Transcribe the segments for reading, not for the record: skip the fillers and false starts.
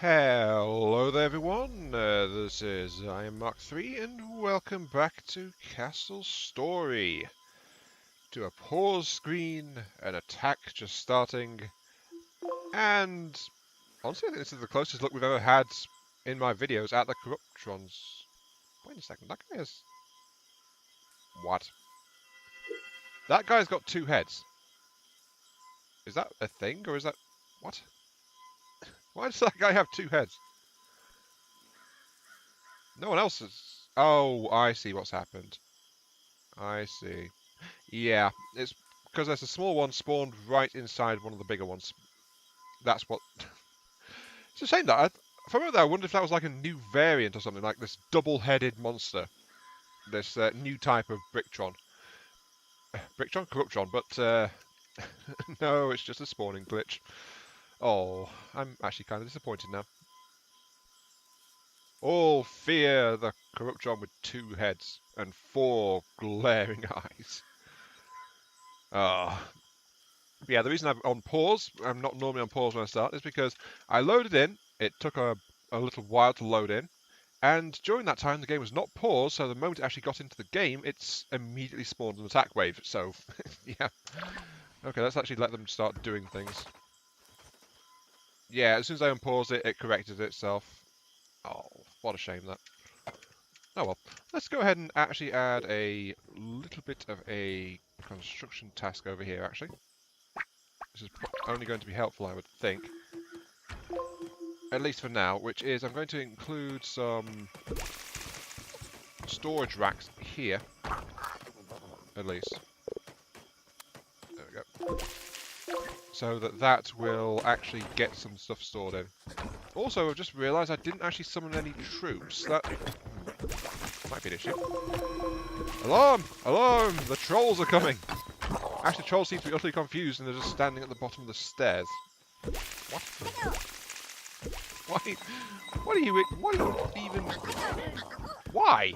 Hello there everyone, this is I am Mark 3 and welcome back to Castle Story. To a pause screen, an attack just starting, and honestly I think this is the closest look we've ever had in my videos at the Corruptrons. Wait a second, that guy has... What? That guy's got two heads. Is that a thing, or is that... What? Why does that guy have two heads? No one else is... Oh, I see what's happened. I see. Yeah, it's because there's a small one spawned right inside one of the bigger ones. That's what... It's a shame that... For a moment there, I wondered if that was like a new variant or something, like this double-headed monster. This new type of Bricktron. Bricktron? Corruptron, but... no, it's just a spawning glitch. Oh, I'm actually kind of disappointed now. All fear the Corruptron with two heads and four glaring eyes. Ah, yeah, the reason I'm on pause, I'm not normally on pause when I start, is because I loaded in, it took a little while to load in, and during that time the game was not paused, so the moment it actually got into the game, it's immediately spawned an attack wave, so, yeah. Okay, let's actually let them start doing things. Yeah, as soon as I unpaused it, it corrected itself. Oh, what a shame that. Oh well, let's go ahead and actually add a little bit of a construction task over here, actually. This is only going to be helpful, I would think. At least for now, which is I'm going to include some storage racks here. At least. There we go. So that will actually get some stuff stored in. Also, I've just realised I didn't actually summon any troops. That might be an issue. Alarm! Alarm! The trolls are coming! Actually, the trolls seem to be utterly confused and they're just standing at the bottom of the stairs. What? Why? What are you even... Why?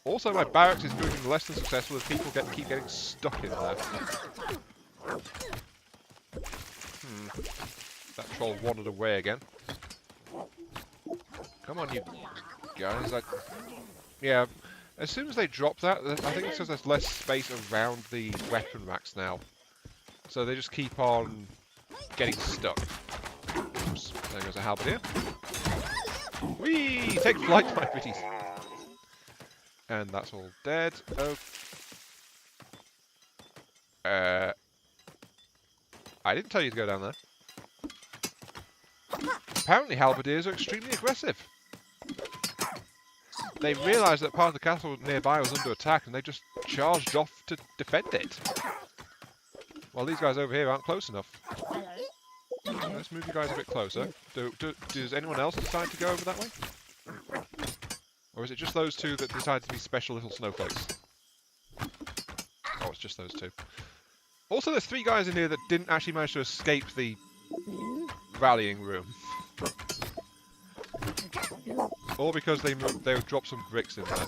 Also, my barracks is proving less than successful as people keep getting stuck in there. That troll wandered away again. Come on, you guys. Yeah, as soon as they drop that, I think it's because there's less space around the weapon racks now. So they just keep on getting stuck. Oops, there goes a halberdier. Whee! Take flight, my pretties! And that's all dead. Oh. I didn't tell you to go down there. Apparently halberdiers are extremely aggressive. They realised that part of the castle nearby was under attack and they just charged off to defend it. Well, these guys over here aren't close enough. Let's move you guys a bit closer. Does anyone else decide to go over that way? Or is it just those two that decide to be special little snowflakes? Oh, it's just those two. Also, there's three guys in here that didn't actually manage to escape the rallying room. All because they would drop some bricks in there.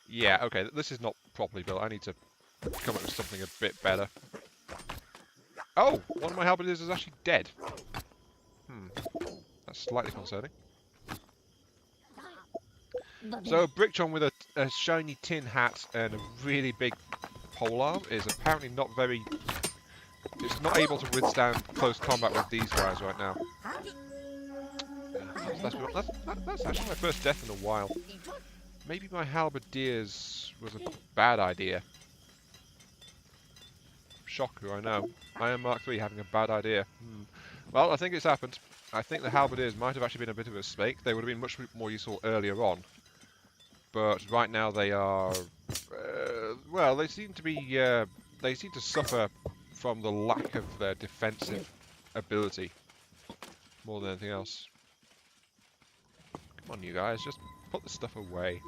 Yeah, okay, this is not properly built. I need to come up with something a bit better. Oh! One of my halberdiers is actually dead. That's slightly concerning. So, a Brickton with a shiny tin hat and a really big polearm is apparently not very... It's not able to withstand close combat with these guys right now. That's actually my first death in a while. Maybe my halberdiers was a bad idea. Shocker, I know. I am Mark 3 having a bad idea. Well, I think it's happened. I think the halberdiers might have actually been a bit of a mistake. They would have been much more useful earlier on. But right now they are... well, they seem to be... they seem to suffer from the lack of their defensive ability. More than anything else. Come on, you guys. Just put the stuff away.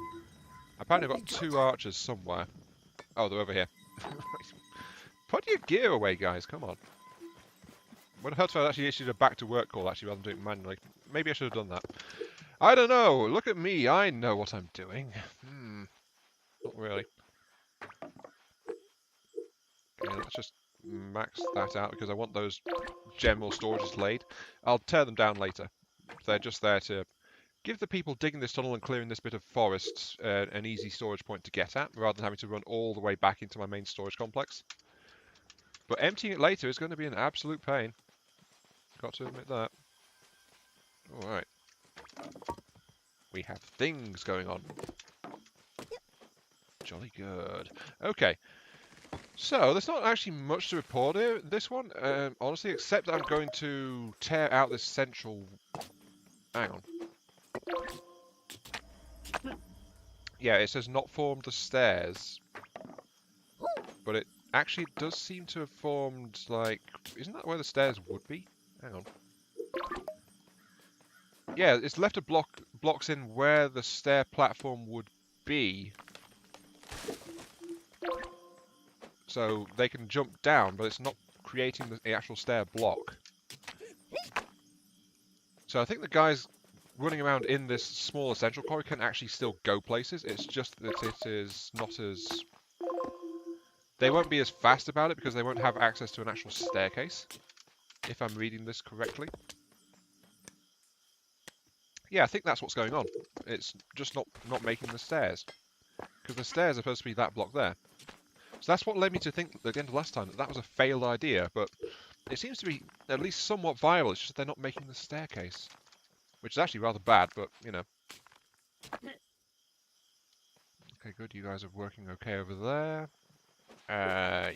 Apparently I've got two archers somewhere. Oh, they're over here. Put your gear away, guys. Come on. When Hudfeld actually issued a back-to-work call, actually, rather than doing it manually. Maybe I should have done that. I don't know. Look at me. I know what I'm doing. Not really. let's just max that out because I want those general storages laid. I'll tear them down later. They're just there to give the people digging this tunnel and clearing this bit of forest an easy storage point to get at, rather than having to run all the way back into my main storage complex. But emptying it later is going to be an absolute pain. Got to admit that. Alright. We have things going on. Jolly good. Okay. So, there's not actually much to report here, this one, honestly, except that I'm going to tear out this central... Hang on. Yeah, it says not formed the stairs. But it actually does seem to have formed, like... Isn't that where the stairs would be? Hang on. Yeah, it's left a blocks in where the stair platform would be. So they can jump down, but it's not creating the actual stair block. So I think the guys running around in this small essential quarry can actually still go places. It's just that it is not as... They won't be as fast about it because they won't have access to an actual staircase, if I'm reading this correctly. Yeah, I think that's what's going on. It's just not making the stairs. Because the stairs are supposed to be that block there. So that's what led me to think at the end of last time that was a failed idea, but it seems to be at least somewhat viable. It's just they're not making the staircase. Which is actually rather bad, but, you know. Okay, good. You guys are working okay over there.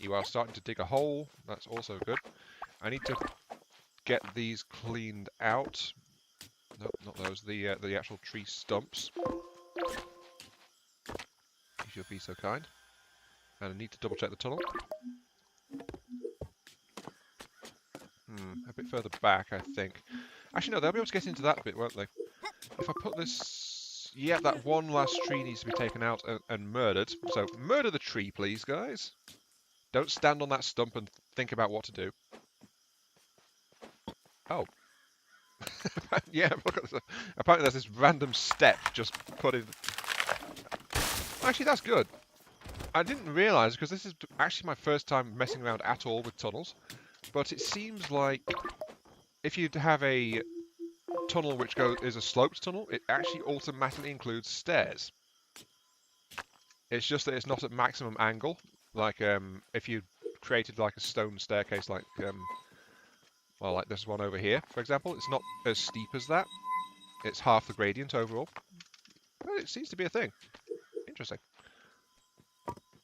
You are starting to dig a hole. That's also good. I need to get these cleaned out. Nope, not those. The actual tree stumps. If you'll be so kind. And I need to double check the tunnel. A bit further back, I think. Actually, no, they'll be able to get into that bit, won't they? If I put this... Yeah, that one last tree needs to be taken out and murdered. So, murder the tree, please, guys. Don't stand on that stump and think about what to do. Oh. Yeah, look at this. Apparently there's this random step just put in... Actually, that's good. I didn't realise, because this is actually my first time messing around at all with tunnels, but it seems like if you have a tunnel which is a sloped tunnel, it actually automatically includes stairs. It's just that it's not at maximum angle, like if you created like a stone staircase like, well, like this one over here, for example, it's not as steep as that. It's half the gradient overall. But it seems to be a thing. Interesting.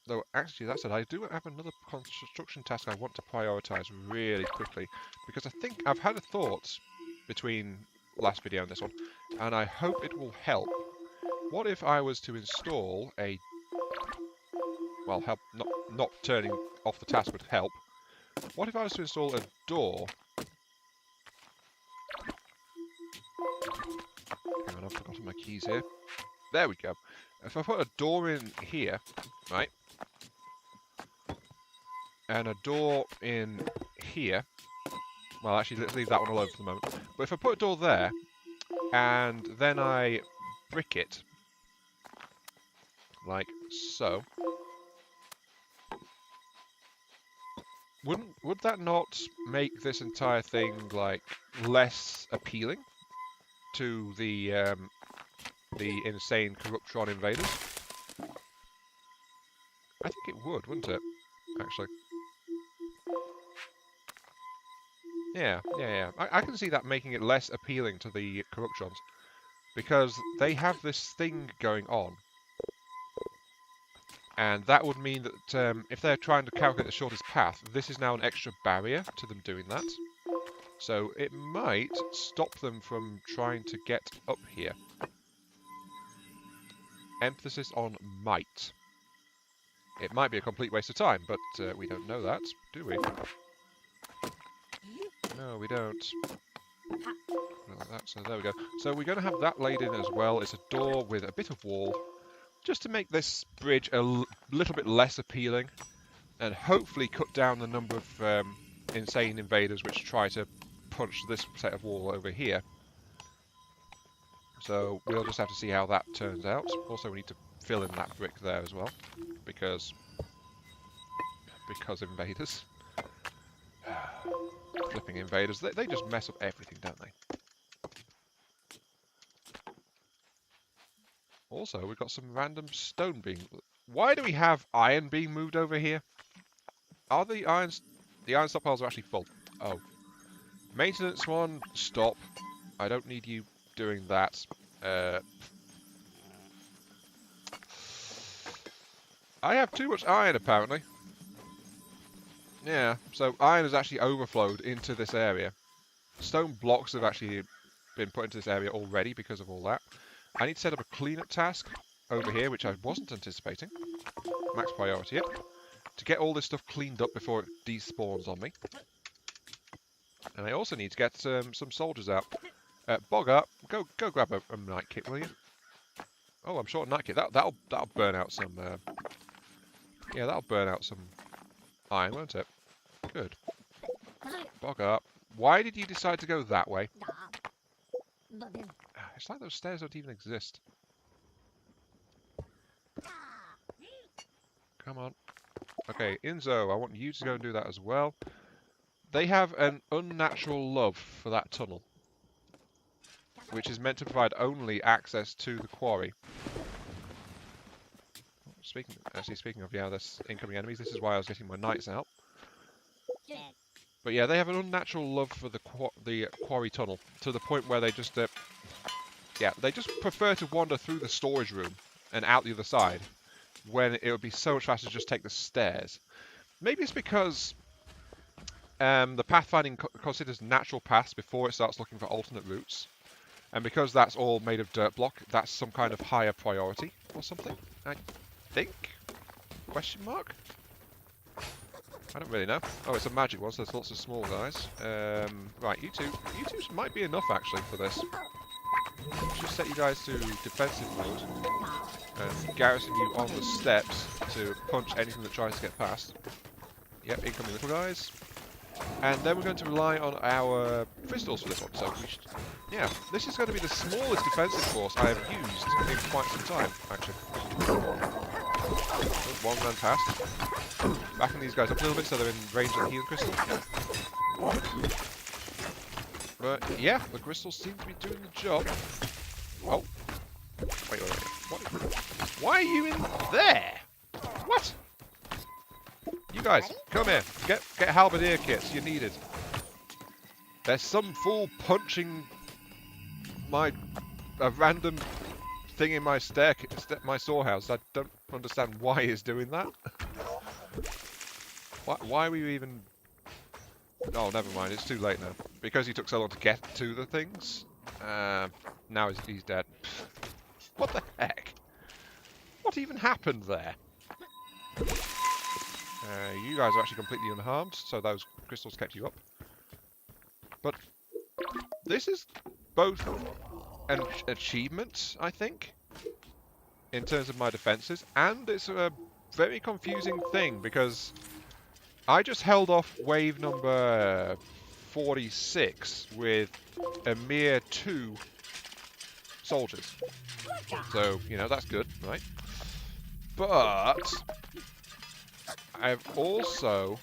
Though, actually, that said, I do have another construction task I want to prioritise really quickly, because I think I've had a thought between last video and this one, and I hope it will help. What if I was to install a... Well, help, not turning off the task would help. What if I was to install a door... Hang on, I've forgotten my keys here. There we go. If I put a door in here, right, and a door in here, well, actually, let's leave that one alone for the moment. But if I put a door there, and then I brick it, like so, would that not make this entire thing, like, less appealing to the insane Corruptron invaders? I think it would, wouldn't it? Actually. Yeah. I can see that making it less appealing to the Corruptrons. Because they have this thing going on. And that would mean that if they're trying to calculate the shortest path, this is now an extra barrier to them doing that. So it might stop them from trying to get up here. Emphasis on might. It might be a complete waste of time, but we don't know that, do we? No, we don't. Like that, so there we go. So we're going to have that laid in as well. It's a door with a bit of wall, just to make this bridge a little bit less appealing, and hopefully cut down the number of insane invaders which try to punch this set of wall over here. So we'll just have to see how that turns out. Also, we need to fill in that brick there as well, because because invaders. Flipping invaders. They just mess up everything, don't they? Also, we've got some random stone being... Why do we have iron being moved over here? Are the iron stockpiles are actually full? Oh. Maintenance one, stop. I don't need you doing that. I have too much iron, apparently. Yeah, so iron has actually overflowed into this area. Stone blocks have actually been put into this area already because of all that. I need to set up a cleanup task over here, which I wasn't anticipating. Max priority it. To get all this stuff cleaned up before it despawns on me. And I also need to get some soldiers out. Bogger, go grab a night kit, will you? Oh, I'm short of night kit. That'll burn out some. Yeah, that'll burn out some iron, won't it? Good. Bogger, why did you decide to go that way? It's like those stairs don't even exist. Come on. Okay, Inzo, I want you to go and do that as well. They have an unnatural love for that tunnel, which is meant to provide only access to the quarry. Speaking of, yeah, there's incoming enemies. This is why I was getting my knights out. But yeah, they have an unnatural love for the quarry tunnel, to the point where they just, they just prefer to wander through the storage room and out the other side, when it would be so much faster to just take the stairs. Maybe it's because the pathfinding considers natural paths before it starts looking for alternate routes. And because that's all made of dirt block, that's some kind of higher priority or something, I think? Question mark? I don't really know. Oh, it's a magic one, so there's lots of small guys. Right, you two might be enough actually for this. Let's just set you guys to defensive mode and garrison you on the steps to punch anything that tries to get past. Yep, incoming little guys. And then we're going to rely on our crystals for this one. So we should, yeah, this is going to be the smallest defensive force I have used in quite some time, actually. Oh, one ran past. Backing these guys up a little bit so they're in range of the healing crystal. But yeah, the crystals seem to be doing the job. Oh. Wait. What? Why are you in there? What? You guys, come here. Get halberdier kits. You need it. There's some fool punching a random thing in my my storehouse. I don't understand why he's doing that. Why were you even... Oh, never mind. It's too late now. Because he took so long to get to the things. Now he's dead. What the heck? What even happened there? You guys are actually completely unharmed, so those crystals kept you up. But this is both an achievement, I think, in terms of my defenses, and it's a very confusing thing, because I just held off wave number 46 with a mere 2 soldiers. So, you know, that's good, right? But I've also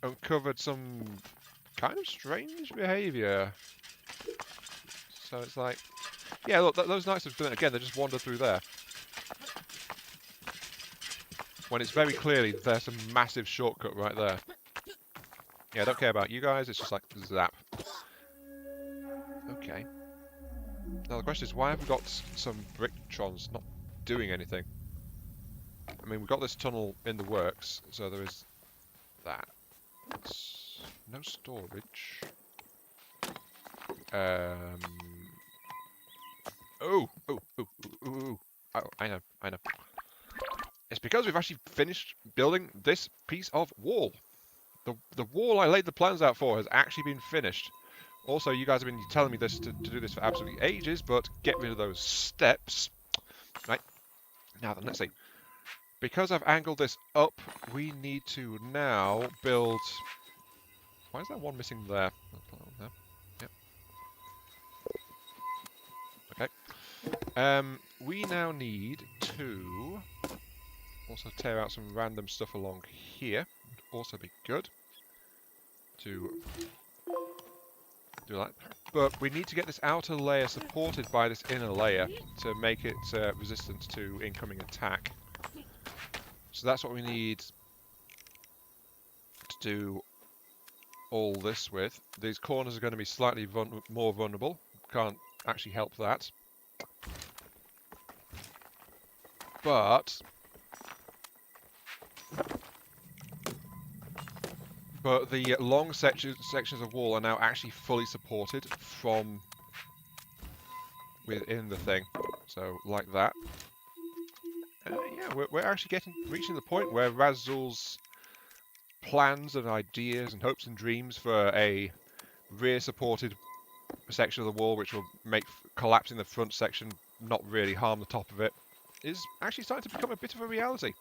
uncovered some kind of strange behaviour. So it's like, yeah, look, those knights have done it again. They just wander through there. When it's very clearly there's a massive shortcut right there. Yeah, I don't care about you guys. It's just like zap. Okay. Now the question is, why have we got some Bricktrons not doing anything? I mean, we've got this tunnel in the works, so there is that. No storage. Oh, I know. It's because we've actually finished building this piece of wall. The wall I laid the plans out for has actually been finished. Also, you guys have been telling me this to do this for absolutely ages, but get rid of those steps. Right. Now then, let's see. Because I've angled this up, we need to now build... Why is that one missing there? Yep. Okay. We now need to... Also tear out some random stuff along here. Would also be good to do that. But we need to get this outer layer supported by this inner layer to make it resistant to incoming attack. So that's what we need to do all this with. These corners are going to be slightly more vulnerable. Can't actually help that. But the long sections of wall are now actually fully supported from within the thing. So like that. Yeah, we're actually reaching the point where Razul's plans and ideas and hopes and dreams for a rear-supported section of the wall, which will make collapsing the front section not really harm the top of it, is actually starting to become a bit of a reality.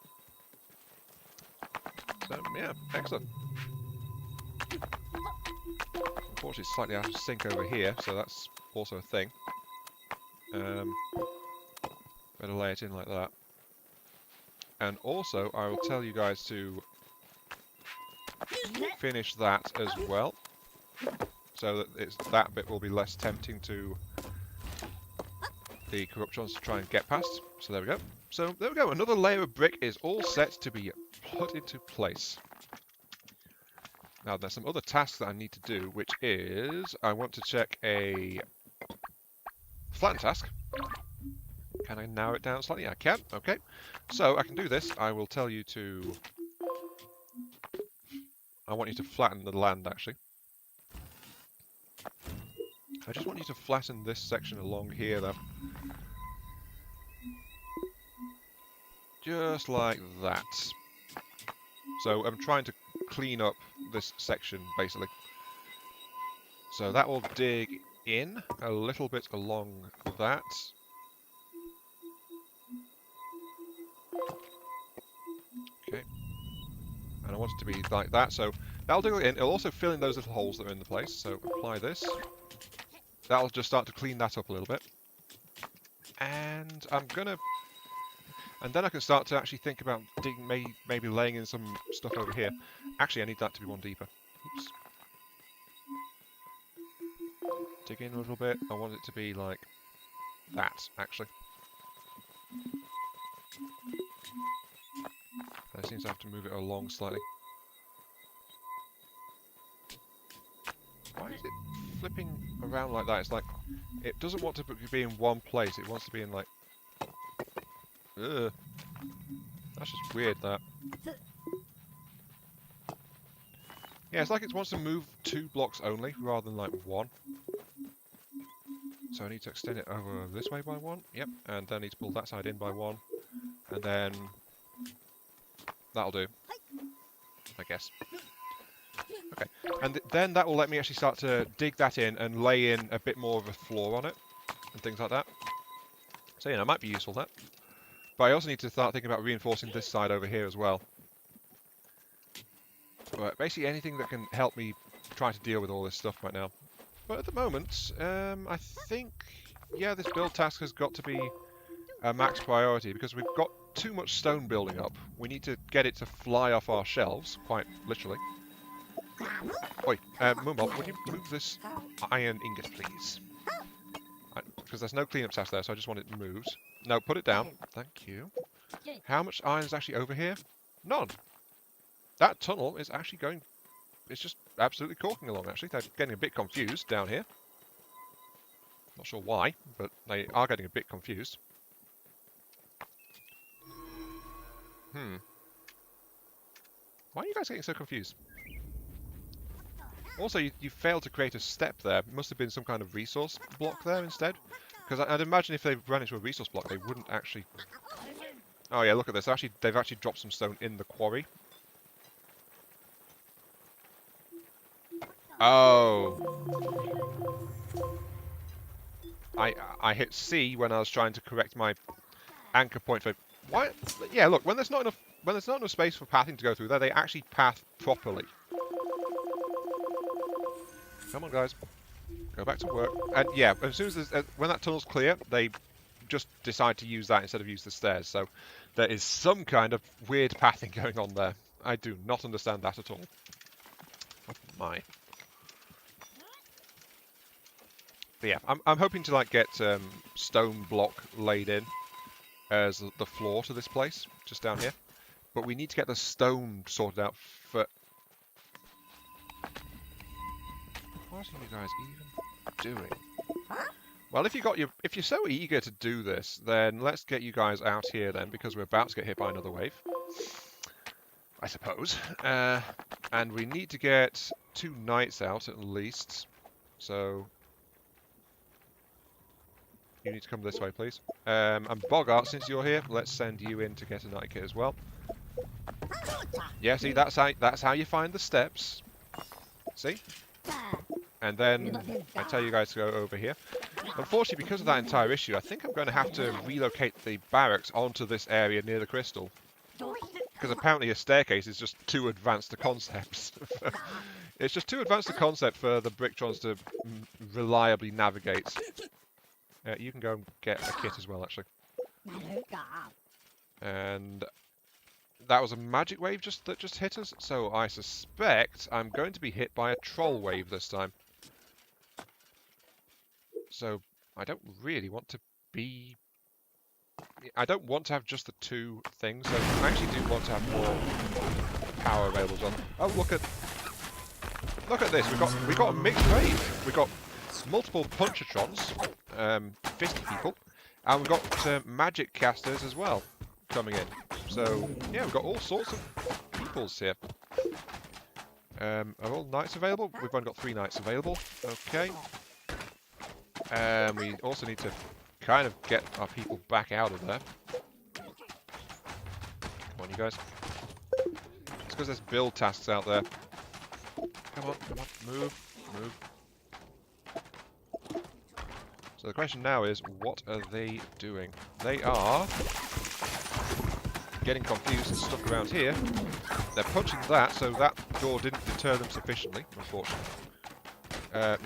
So yeah, excellent. Unfortunately, it's slightly out of sync over here, so that's also a thing. Better lay it in like that. And also, I will tell you guys to finish that as well, so that that bit will be less tempting to the Corruptrons to try and get past. So there we go. So there we go. Another layer of brick is all set to be put into place. Now there's some other tasks that I need to do, which is I want to check a flatten task. Can I narrow it down slightly? I can. Okay. So I can do this. I will tell you to... I want you to flatten the land, actually. I just want you to flatten this section along here, though. Just like that. So I'm trying to clean up this section, basically. So that will dig in a little bit along that. Okay. And I want it to be like that, so that'll dig it in. It'll also fill in those little holes that are in the place, so apply this. That'll just start to clean that up a little bit. And I'm gonna... And then I can start to actually think about digging, maybe laying in some stuff over here. Actually, I need that to be one deeper. Oops. Dig in a little bit. I want it to be like that, actually. I seem to have to move it along slightly. Why is it flipping around like that? It's like, it doesn't want to be in one place. It wants to be in like... Ugh. That's just weird, that. Yeah, it's like it wants to move 2 blocks only, rather than like 1. So I need to extend it over this way by 1. Yep, and then I need to pull that side in by 1. And then... That'll do. I guess. Okay, and then that will let me actually start to dig that in and lay in a bit more of a floor on it, and things like that. So, you know, it might be useful, that. But I also need to start thinking about reinforcing this side over here as well. But basically anything that can help me try to deal with all this stuff right now. But at the moment, I think, yeah, this build task has got to be a max priority, because we've got too much stone building up. We need to get it to fly off our shelves, quite literally. Oi, Moonbolt, would you move this iron ingot, please? Because there's no cleanup task there, so I just want it moved. No, put it down. Thank you. How much iron is actually over here? None. That tunnel is actually going... It's just absolutely corking along, actually. They're getting a bit confused down here. Not sure why, but they are getting a bit confused. Why are you guys getting so confused? Also, you failed to create a step there. It must have been some kind of resource block there instead. Because I'd imagine if they ran into a resource block, they wouldn't actually... Oh yeah, look at this. They've actually dropped some stone in the quarry. Oh. I hit C when I was trying to correct my anchor point for... Why? Yeah, look, when there's not enough space for pathing to go through there, they actually path properly. Come on, guys. Go back to work. And yeah, as soon as when that tunnel's clear, they just decide to use that instead of use the stairs. So there is some kind of weird pathing going on there. I do not understand that at all. Oh my. But yeah, I'm hoping to like get stone block laid in as the floor to this place, just down here. But we need to get the stone sorted out for... What are you guys even doing? Well, if you're so eager to do this, then let's get you guys out here then, because we're about to get hit by another wave, I suppose. And we need to get 2 knights out at least. So you need to come this way, please. And Bogart, since you're here, let's send you in to get a knight kit as well. Yeah, see, that's how you find the steps. See? And then I tell you guys to go over here. Unfortunately, because of that entire issue, I think I'm going to have to relocate the barracks onto this area near the crystal. Because apparently a staircase is just too advanced a concept. It's just too advanced a concept for the Bricktrons to reliably navigate. You can go and get a kit as well, actually. And that was a magic wave that just hit us, so I suspect I'm going to be hit by a troll wave this time. So I don't really want to be... I don't want to have just the 2 things, so I actually do want to have more power available on. Oh, look at this! We got a mixed wave. We got multiple punchatrons, fisty people, and we've got magic casters as well coming in. So yeah, we've got all sorts of peoples here. Are all knights available? We've only got 3 knights available. Okay. We also need to kind of get our people back out of there. Come on, you guys. It's because there's build tasks out there. Come on, move. So the question now is, what are they doing? They are getting confused and stuck around here. They're punching that, so that door didn't deter them sufficiently, unfortunately.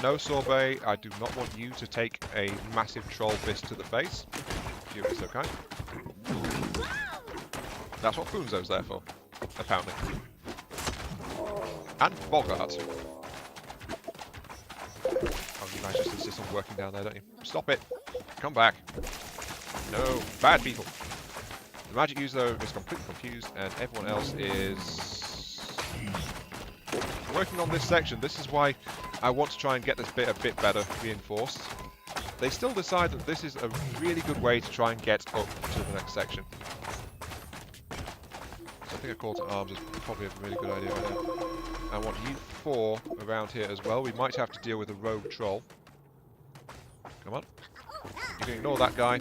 No, Sorbet, I do not want you to take a massive troll fist to the face. If you would be so kind. That's what Funzo's there for, apparently. And Bogart. Oh, you guys just insist on working down there, don't you? Stop it! Come back! No, bad people! The magic user is completely confused, and everyone else is working on this section. This is why I want to try and get this bit a bit better reinforced. They still decide that this is a really good way to try and get up to the next section. So I think a call to arms is probably a really good idea right now. I want you 4 around here as well. We might have to deal with a rogue troll. Come on. You can ignore that guy.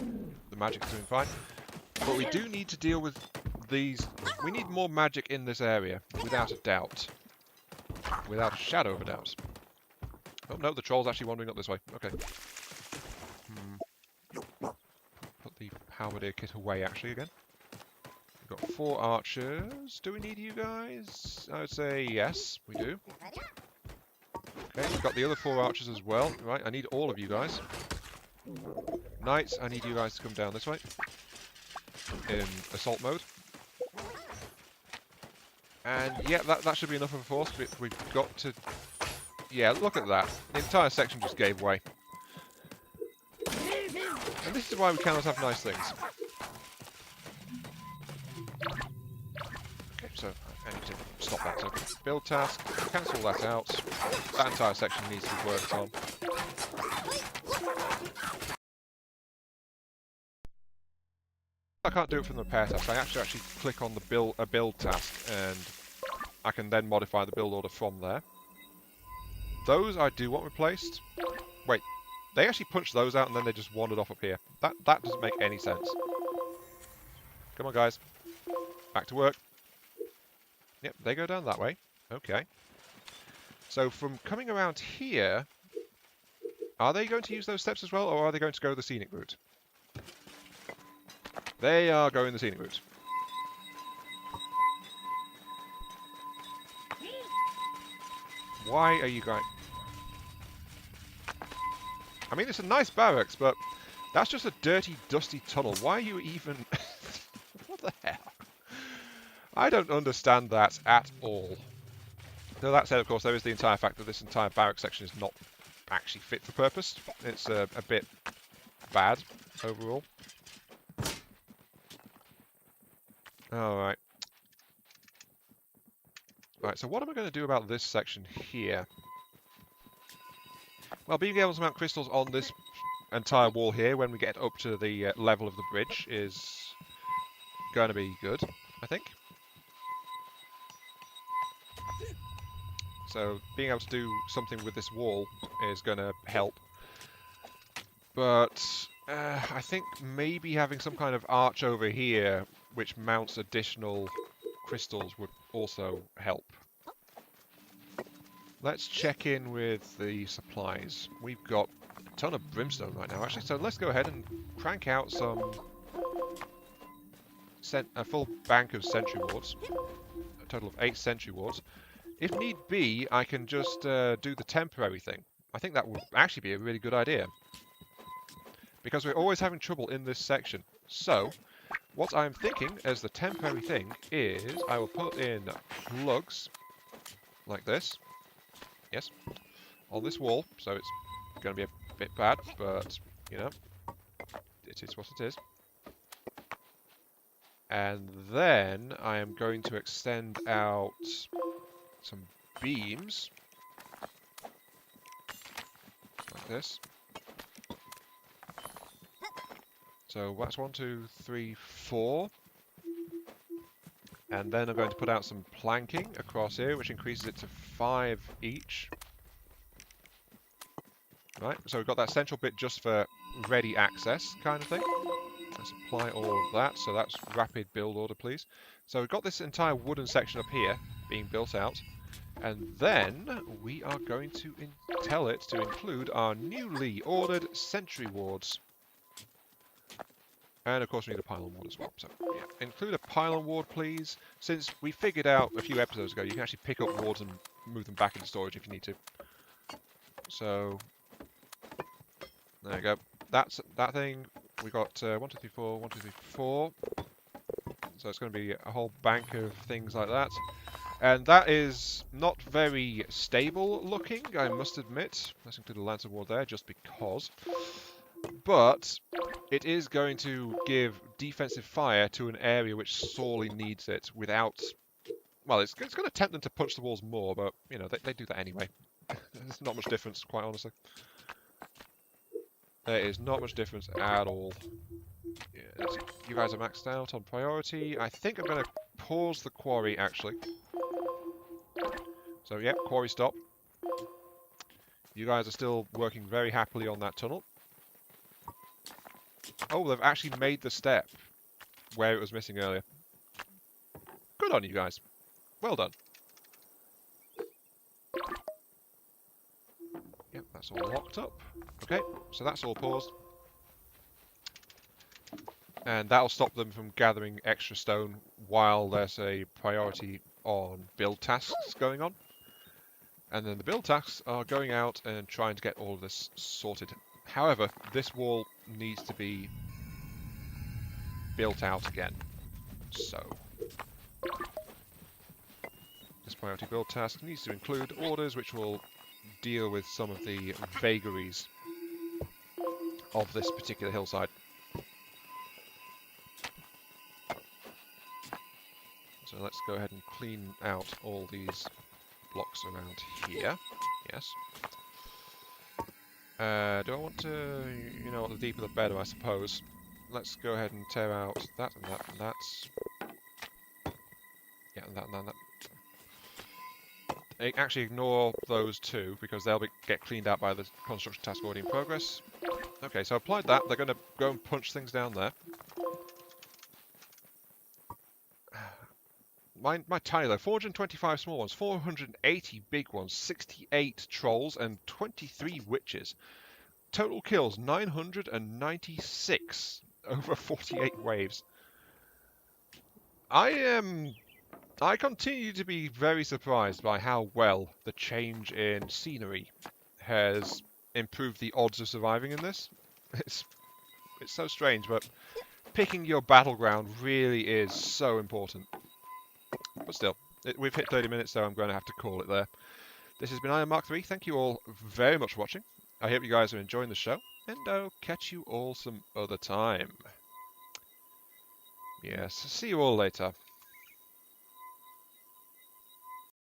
The magic's doing fine. But we do need to deal with these. We need more magic in this area, without a doubt. Without a shadow of a doubt. Oh no, the troll's actually wandering up this way. Okay. Put the halberdier kit away actually again. We've got 4 archers. Do we need you guys? I would say yes, we do. Okay, we've got the other 4 archers as well. Right, I need all of you guys. Knights, I need you guys to come down this way. In assault mode. And yeah, that should be enough of a force. We've got to... Yeah, look at that. The entire section just gave way. And this is why we cannot have nice things. Okay, so I need to stop that. So build task, cancel that out. That entire section needs to be worked on. I can't do it from the repair task. I actually click on the build task, and I can then modify the build order from there. Those I do want replaced. Wait, they actually punched those out and then they just wandered off up here. That doesn't make any sense. Come on, guys. Back to work. Yep, they go down that way. Okay. So from coming around here, are they going to use those steps as well, or are they going to go the scenic route? They are going the scenic route. Why are you going... I mean, it's a nice barracks, but That's just a dirty, dusty tunnel. Why are you even... What the hell? I don't understand that at all. Though that said, of course, there is the entire fact that this entire barrack section is not actually fit for purpose. It's a bit bad overall. Alright. Right, so what am I going to do about this section here? Well, being able to mount crystals on this entire wall here when we get up to the level of the bridge is going to be good, I think. So being able to do something with this wall is going to help. But I think maybe having some kind of arch over here which mounts additional crystals would also help. Let's check in with the supplies. We've got a ton of brimstone right now, actually, so let's go ahead and crank out some... a full bank of sentry wards. A total of 8 sentry wards. If need be, I can just do the temporary thing. I think that would actually be a really good idea. Because we're always having trouble in this section. So, what I'm thinking as the temporary thing is I will put in plugs like this. Yes. On this wall, so it's going to be a bit bad, but, you know, it is what it is. And then I am going to extend out some beams like this. So that's 1, 2, 3, 4. And then I'm going to put out some planking across here, which increases it to 5 each. Right, so we've got that central bit just for ready access kind of thing. Let's apply all of that, so that's rapid build order, please. So we've got this entire wooden section up here being built out. And then we are going to tell it to include our newly ordered sentry wards. And of course we need a pylon ward as well. So yeah, include a pylon ward, please. Since we figured out a few episodes ago, you can actually pick up wards and move them back into storage if you need to. So there you go. That's that thing. We got 1, 2, 3, 4, 1, 2, 3, 4. So it's going to be a whole bank of things like that. And that is not very stable looking, I must admit. Let's include a Lancer ward there, just because. But it is going to give defensive fire to an area which sorely needs it without... Well, it's going to tempt them to punch the walls more, but, you know, they do that anyway. There's not much difference, quite honestly. There is not much difference at all. Yeah, you guys are maxed out on priority. I think I'm going to pause the quarry, actually. So, yeah, quarry stop. You guys are still working very happily on that tunnel. Oh, they've actually made the step where it was missing earlier. Good on you guys. Well done. Yep, that's all locked up. Okay, so that's all paused. And that'll stop them from gathering extra stone while there's a priority on build tasks going on. And then the build tasks are going out and trying to get all of this sorted. However, this wall needs to be built out again. So, this priority build task needs to include orders which will deal with some of the vagaries of this particular hillside. So let's go ahead and clean out all these blocks around here. Yes. Do I want to, you know what, the deeper the better, I suppose. Let's go ahead and tear out that and that and that. Yeah, and that and that and that. Actually ignore those two, because they'll get cleaned out by the construction task already in progress. Okay, so I applied that. They're going to go and punch things down there. My tally though, 425 small ones, 480 big ones, 68 trolls, and 23 witches. Total kills, 996 over 48 waves. I continue to be very surprised by how well the change in scenery has improved the odds of surviving in this. It's so strange, but picking your battleground really is so important. But still, we've hit 30 minutes, so I'm going to have to call it there. This has been I Am Mark 3. Thank you all very much for watching. I hope you guys are enjoying the show, and I'll catch you all some other time. Yes, see you all later.